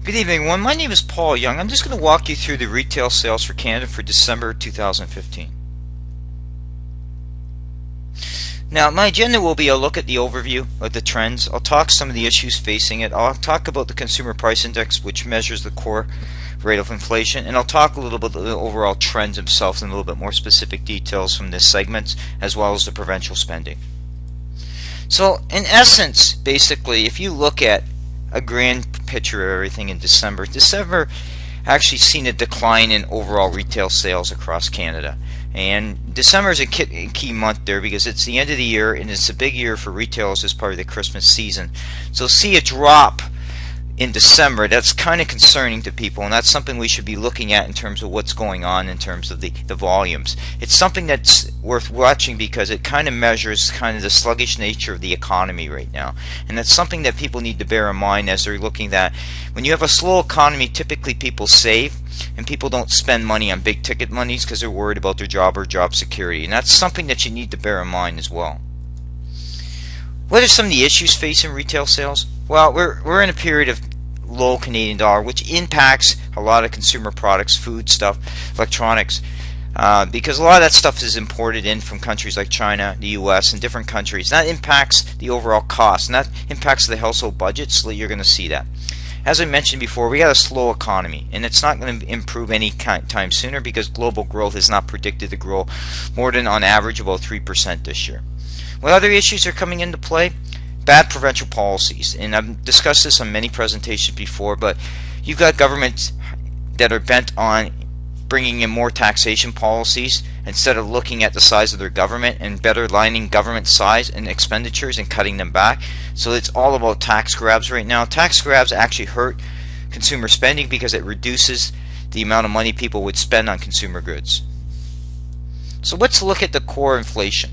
Good evening, everyone. My name is Paul Young. I'm just going to walk you through the retail sales for Canada for December 2015. Now, my agenda will be a look at the overview of the trends. I'll talk some of the issues facing it. I'll talk about the Consumer Price Index, which measures the core rate of inflation, and I'll talk a little bit about the overall trends themselves in a little bit more specific details from this segment, as well as the provincial spending. So, in essence, basically, if you look at a grand picture of everything in December actually seen a decline in overall retail sales across Canada. And December is a key month there because it's the end of the year and it's a big year for retailers as part of the Christmas season. So see a drop in December, that's kind of concerning to people, and that's something we should be looking at in terms of what's going on in terms of the volumes. It's something that's worth watching because it kind of measures kind of the sluggish nature of the economy right now, and that's something that people need to bear in mind as they're looking at. When you have a slow economy, typically people save, and people don't spend money on big ticket monies because they're worried about their job or job security, and that's something that you need to bear in mind as well. What are some of the issues facing retail sales? Well, we're in a period of low Canadian dollar, which impacts a lot of consumer products, food stuff, electronics, because a lot of that stuff is imported in from countries like China, the US, and different countries. That impacts the overall cost, and that impacts the household budget, so you're going to see that. As I mentioned before, we got a slow economy, and it's not going to improve any time sooner because global growth is not predicted to grow more than on average about 3% this year. What other issues are coming into play? Bad provincial policies, and I've discussed this on many presentations before, but you've got governments that are bent on bringing in more taxation policies instead of looking at the size of their government and better aligning government size and expenditures and cutting them back. So it's all about tax grabs right now. Tax grabs actually hurt consumer spending because it reduces the amount of money people would spend on consumer goods. So let's look at the core inflation.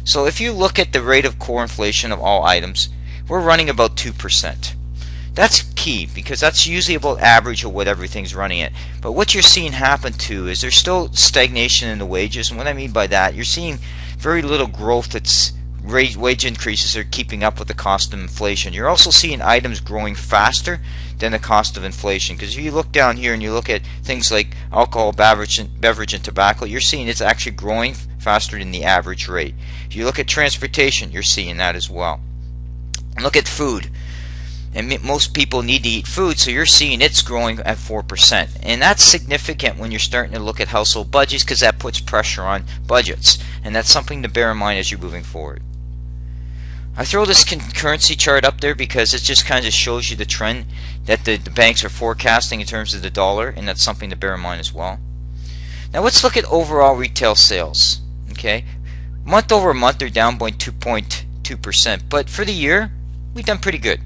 So if you look at the rate of core inflation of all items, we're running about 2%. That's key because that's usually about average of what everything's running at. But what you're seeing happen too is there's still stagnation in the wages, and what I mean by that, you're seeing very little growth that's wage increases are keeping up with the cost of inflation. You're also seeing items growing faster than the cost of inflation, because if you look down here and you look at things like alcohol, beverage, and tobacco, you're seeing it's actually growing faster than the average rate. If you look at transportation, you're seeing that as well. Look at food, and most people need to eat food, so you're seeing it's growing at 4%, and that's significant when you're starting to look at household budgets because that puts pressure on budgets, and that's something to bear in mind as you're moving forward. I throw this currency chart up there because it just kind of shows you the trend that the banks are forecasting in terms of the dollar, and that's something to bear in mind as well. Now let's look at overall retail sales. Okay, month over month they're down by 2.2%, but for the year we've done pretty good.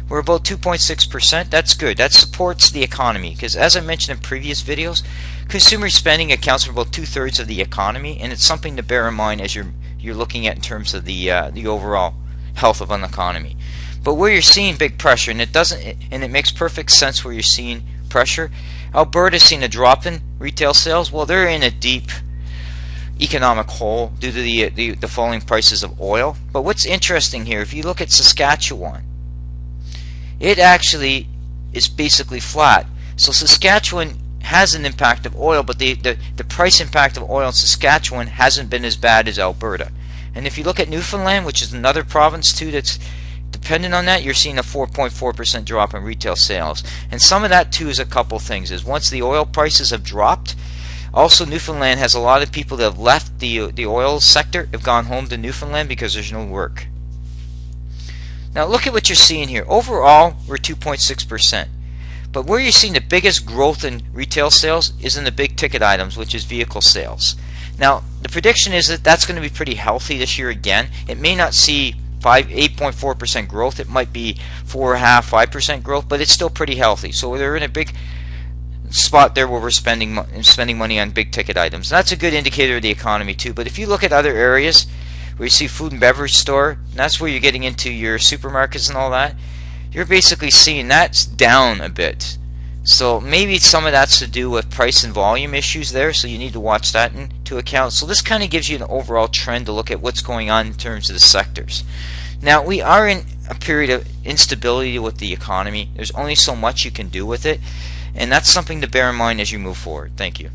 We're about 2.6%. That's good. That supports the economy because, as I mentioned in previous videos, consumer spending accounts for about 2/3 of the economy, and it's something to bear in mind as you're looking at in terms of the overall health of an economy. But where you're seeing big pressure, and it makes perfect sense where you're seeing pressure. Alberta's seen a drop in retail sales. Well, they're in a deep economic hole due to the falling prices of oil. But what's interesting here, if you look at Saskatchewan, it actually is basically flat. So Saskatchewan has an impact of oil, but the price impact of oil in Saskatchewan hasn't been as bad as Alberta. And if you look at Newfoundland, which is another province too that's dependent on that, you're seeing a 4.4% drop in retail sales. And some of that too is a couple things. Is once the oil prices have dropped, also Newfoundland has a lot of people that have left the oil sector, have gone home to Newfoundland because there's no work. Now look at what you're seeing here. Overall, we're 2.6%. But where you're seeing the biggest growth in retail sales is in the big ticket items, which is vehicle sales. Now, the prediction is that that's going to be pretty healthy this year again. It may not see 8.4% growth. It might be 4.5%, 5% growth, but it's still pretty healthy. So they're in a big spot there where we're spending money on big ticket items. And that's a good indicator of the economy too. But if you look at other areas where you see food and beverage store, and that's where you're getting into your supermarkets and all that, you're basically seeing that's down a bit. So maybe some of that's to do with price and volume issues there, so you need to watch that into account. So this kind of gives you an overall trend to look at what's going on in terms of the sectors. Now, we are in a period of instability with the economy. There's only so much you can do with it, and that's something to bear in mind as you move forward. Thank you.